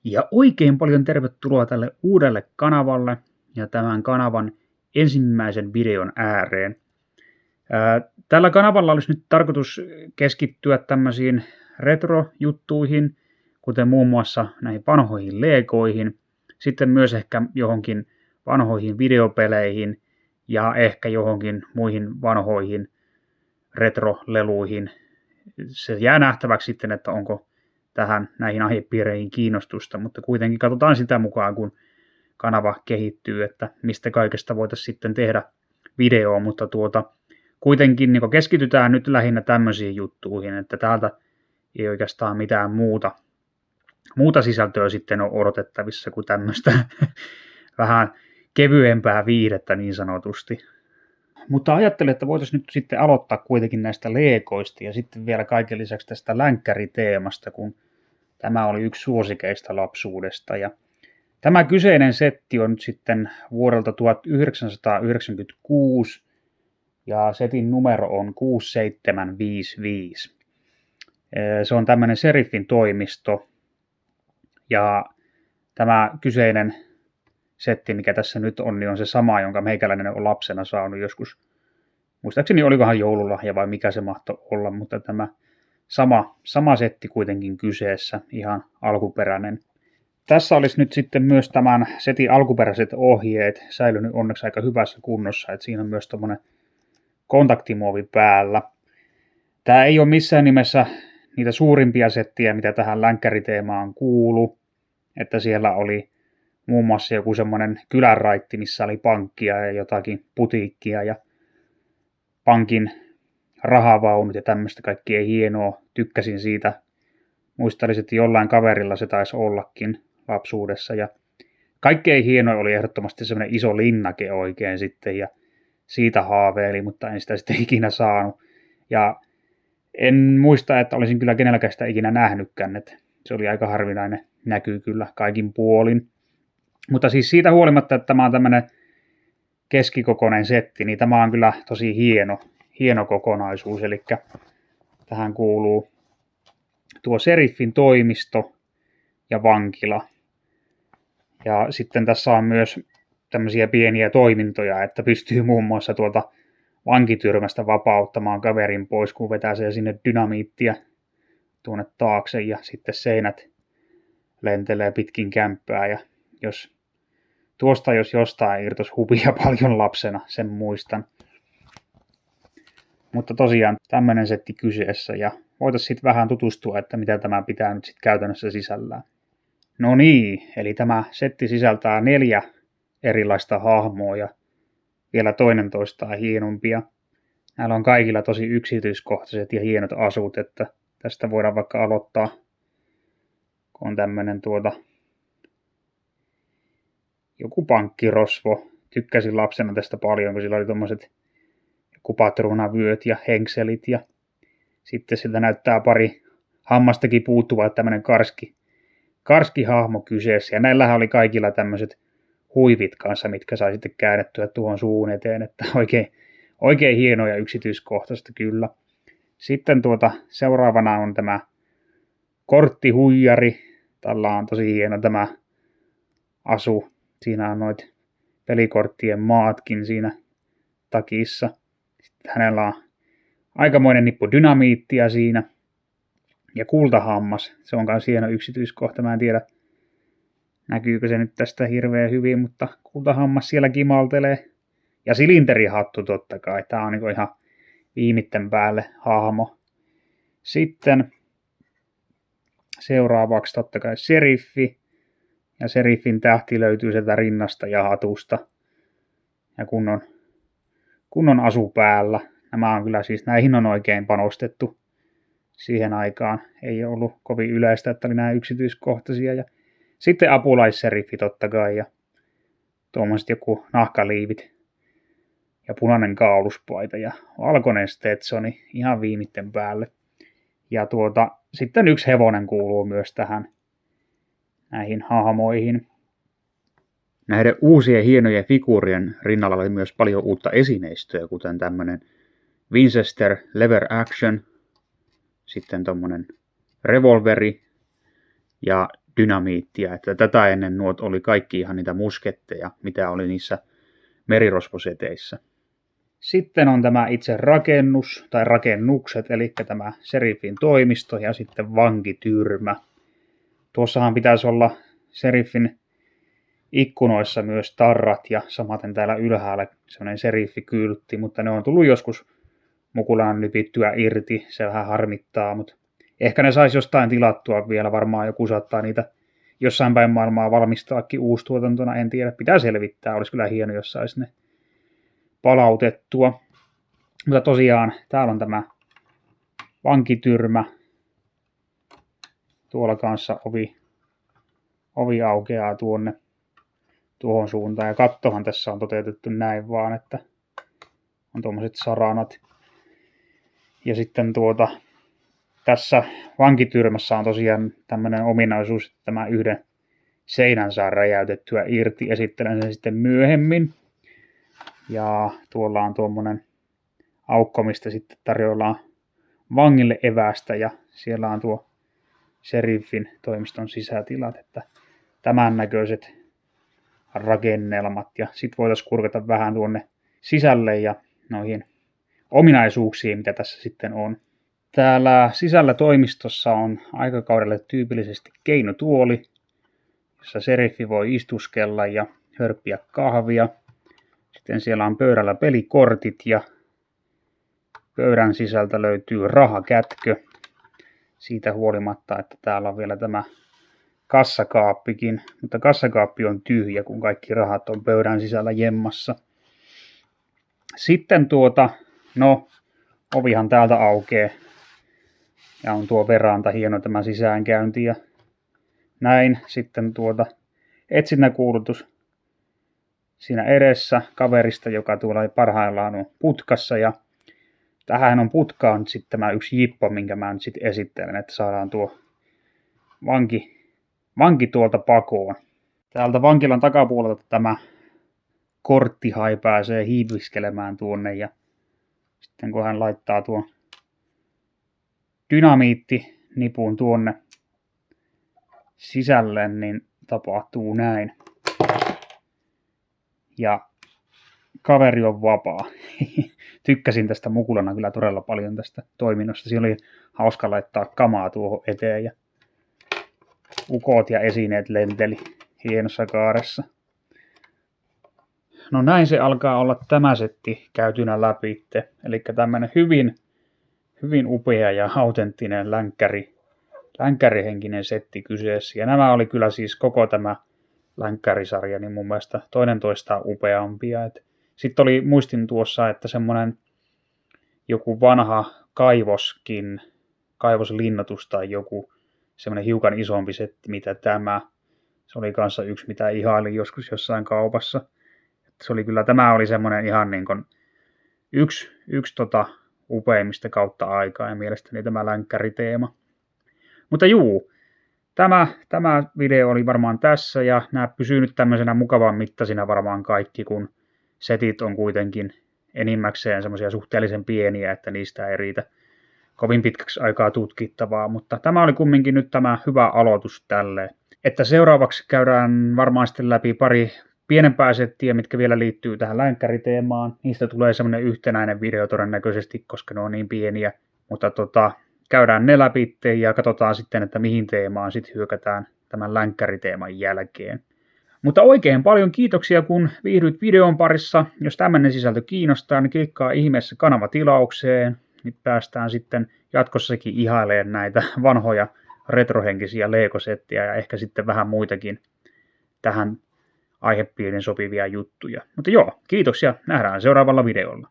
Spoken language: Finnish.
Ja oikein paljon tervetuloa tälle uudelle kanavalle ja tämän kanavan ensimmäisen videon ääreen. Tällä kanavalla olisi nyt tarkoitus keskittyä tämmöisiin retrojuttuihin, kuten muun muassa näihin vanhoihin legoihin, sitten myös ehkä johonkin vanhoihin videopeleihin ja ehkä johonkin muihin vanhoihin retroleluihin. Se jää nähtäväksi sitten, että onko näihin aihepiireihin kiinnostusta, mutta kuitenkin katsotaan sitä mukaan, kun kanava kehittyy, että mistä kaikesta voitaisiin sitten tehdä videoa, mutta kuitenkin niin keskitytään nyt lähinnä tämmöisiin juttuihin, että täältä ei oikeastaan mitään muuta sisältöä sitten ole odotettavissa kuin tämmöistä vähän kevyempää viihdettä niin sanotusti. Mutta ajattelin, että voitaisiin nyt sitten aloittaa kuitenkin näistä legoista ja sitten vielä kaiken lisäksi tästä länkkäriteemasta, kun tämä oli yksi suosikeista lapsuudesta. Ja tämä kyseinen setti on nyt sitten vuodelta 1996 ja setin numero on 6755. Se on tämmöinen Sheriffin toimisto ja tämä kyseinen setti, mikä tässä nyt on, niin on se sama, jonka meikäläinen on lapsena saanut joskus. Muistaakseni olikohan joululahja vai mikä se mahtoi olla, mutta tämä sama setti kuitenkin kyseessä, ihan alkuperäinen. Tässä olisi nyt sitten myös tämän setin alkuperäiset ohjeet säilynyt onneksi aika hyvässä kunnossa, että siinä on myös tommonen kontaktimuovi päällä. Tämä ei ole missään nimessä niitä suurimpia settiä, mitä tähän länkkäriteemaan kuuluu, että siellä oli muun muassa joku semmoinen kylänraitti, missä oli pankkia ja jotakin putiikkia ja pankin rahavaunut ja tämmöistä kaikkea hienoa. Tykkäsin siitä. Muistelisin, että jollain kaverilla se taisi ollakin lapsuudessa. Ja kaikkein hienoin oli ehdottomasti semmoinen iso linnake oikein sitten ja siitä haaveili, mutta en sitä sitten ikinä saanut. Ja en muista, että olisin kyllä kenelläkään sitä ikinä nähnytkään. Että se oli aika harvinainen näkyy kyllä kaikin puolin. Mutta siis siitä huolimatta, että tämä on tämmöinen keskikokoinen setti, niin tämä on kyllä tosi hieno kokonaisuus. Eli tähän kuuluu tuo Sheriffin toimisto ja vankila. Ja sitten tässä on myös tämmöisiä pieniä toimintoja, että pystyy muun muassa tuolta vankityrmästä vapauttamaan kaverin pois, kun vetää se sinne dynamiittia tuonne taakse ja sitten seinät lentelee pitkin kämppää ja jos jostain irtosi hupia paljon lapsena, sen muistan. Mutta tosiaan tämmöinen setti kyseessä ja voitaisiin sitten vähän tutustua, että mitä tämä pitää nyt sitten käytännössä sisällään. No niin, eli tämä setti sisältää 4 erilaista hahmoa ja vielä toinen toistaan hienompia. Näillä on kaikilla tosi yksityiskohtaiset ja hienot asut, että tästä voidaan vaikka aloittaa, kun on tämmöinen joku pankkirosvo. Tykkäsin lapsena tästä paljon, kun sillä oli tommoset patruunavyöt ja henkselit ja sitten siltä näyttää pari hammastakin puuttuva tämmönen karski hahmo kyseessä. Ja näillähän oli kaikilla tämmöiset huivit kanssa, mitkä sai sitten käännettyä tuohon suun eteen, että oikein hienoa ja yksityiskohtaista kyllä. Sitten seuraavana on tämä korttihuijari. Tällä on tosi hieno tämä asu. Siinä on noit pelikorttien maatkin siinä takissa. Sitten hänellä on aikamoinen nippu dynamiittia siinä. Ja kultahammas. Se on myös hieno yksityiskohta. Mä en tiedä, näkyykö se nyt tästä hirveän hyvin, mutta kultahammas siellä kimaltelee. Ja silinterihattu totta kai. Tää on niin ihan viimitten päälle hahmo. Sitten seuraavaksi totta kai Sheriffi. Ja Sheriffin tähti löytyy sieltä rinnasta ja hatusta. Ja kunnon asu päällä. Nämä on kyllä siis, näihin on oikein panostettu siihen aikaan. Ei ollut kovin yleistä, että oli näin yksityiskohtaisia. Ja sitten apulaisseriffi totta kai. Ja tuommoiset joku nahkaliivit. Ja punainen kauluspaita ja valkoinen Stetsoni ihan viimitten päälle. Ja sitten yksi hevonen kuuluu myös näihin hahmoihin. Näiden uusien hienojen figuurien rinnalla oli myös paljon uutta esineistöä, kuten tämmönen Winchester Lever Action, sitten tommonen revolveri ja dynamiittia, että tätä ennen nuot oli kaikki ihan niitä musketteja, mitä oli niissä merirosvoseteissä. Sitten on tämä itse rakennus tai rakennukset, eli tämä seriffin toimisto ja sitten vankityrmä. Tuossahan pitäisi olla seriffin ikkunoissa myös tarrat ja samaten täällä ylhäällä sellainen seriffikyltti, mutta ne on tullut joskus mukulaan nypittyä irti, se vähän harmittaa, mutta ehkä ne saisi jostain tilattua vielä, varmaan joku saattaa niitä jossain päin maailmaa valmistaakin uustuotantona, en tiedä, pitää selvittää, olisi kyllä hieno, jos saisi ne palautettua. Mutta tosiaan, täällä on tämä vankityrmä, tuolla kanssa ovi aukeaa tuohon suuntaan, ja kattohan tässä on toteutettu näin vaan, että on tuommoiset saranat. Ja sitten tässä vankityrmässä on tosiaan tämmöinen ominaisuus, että tämä yhden seinän saa räjäytettyä irti. Esittelen sen sitten myöhemmin. Ja tuolla on tuommoinen aukko, mistä sitten tarjoillaan vangille evästä. Ja siellä on tuo seriffin toimiston sisätilat, että tämän näköiset rakennelmat. Ja sitten voitaisiin kurkata vähän tuonne sisälle ja noihin ominaisuuksiin, mitä tässä sitten on. Täällä sisällä toimistossa on aikakaudelle tyypillisesti keinutuoli, jossa seriffi voi istuskella ja hörppiä kahvia. Sitten siellä on pöydällä pelikortit ja pöydän sisältä löytyy rahakätkö. Siitä huolimatta, että täällä on vielä tämä kassakaappikin, mutta kassakaappi on tyhjä, kun kaikki rahat on pöydän sisällä jemmassa. Sitten ovihan täältä aukeaa. Ja on tuo veranta, hieno tämä sisäänkäynti ja näin. Sitten etsintäkuulutus siinä edessä kaverista, joka tuolla parhaillaan on putkassa. Ja tähän on putkaan sitten tämä yksi jippo, minkä mä nyt sitten esittelen, että saadaan tuo vanki tuolta pakoon. Täältä vankilan takapuolelta tämä korttihai pääsee hiiviskelemään tuonne ja sitten kun hän laittaa tuon dynamiittinipun tuonne sisälle, niin tapahtuu näin. Ja kaveri on vapaa. Tykkäsin tästä mukulana kyllä todella paljon tästä toiminnosta. Siinä oli hauska laittaa kamaa tuohon eteen ja ukot ja esineet lenteli hienossa kaaressa. No näin se alkaa olla tämä setti käytynä läpi. Eli tämmöinen hyvin upea ja autenttinen länkkärihenkinen setti kyseessä. Ja nämä oli kyllä siis koko tämä länkkärisarja, niin mun mielestä toinen toistaan upeampia. Sitten muistin tuossa, että semmoinen joku vanha kaivoslinnoitus tai joku semmoinen hiukan isompi setti, mitä tämä. Se oli kanssa yksi, mitä ihailin joskus jossain kaupassa. Tämä oli semmoinen ihan niin kuin yksi upeimmista kautta aikaa ja mielestäni tämä länkkäriteema. Mutta tämä video oli varmaan tässä ja nämä pysyy nyt tämmöisenä mukavan mittaisina varmaan kaikki, kun setit on kuitenkin enimmäkseen semmoisia suhteellisen pieniä, että niistä ei riitä kovin pitkäksi aikaa tutkittavaa, mutta tämä oli kumminkin nyt tämä hyvä aloitus tälle. Että seuraavaksi käydään varmaan sitten läpi pari pienempää settiä, mitkä vielä liittyy tähän länkkäriteemaan. Niistä tulee semmoinen yhtenäinen video todennäköisesti, koska ne on niin pieniä. Mutta käydään ne läpi ja katsotaan sitten, että mihin teemaan sitten hyökätään tämän länkkäriteeman jälkeen. Mutta oikein paljon kiitoksia, kun viihdyit videon parissa. Jos tämmöinen sisältö kiinnostaa, niin klikkaa ihmeessä kanavatilaukseen. Nyt päästään sitten jatkossakin ihailemaan näitä vanhoja retrohenkisiä Lego-settejä ja ehkä sitten vähän muitakin tähän aihepiirin sopivia juttuja. Mutta kiitos ja nähdään seuraavalla videolla.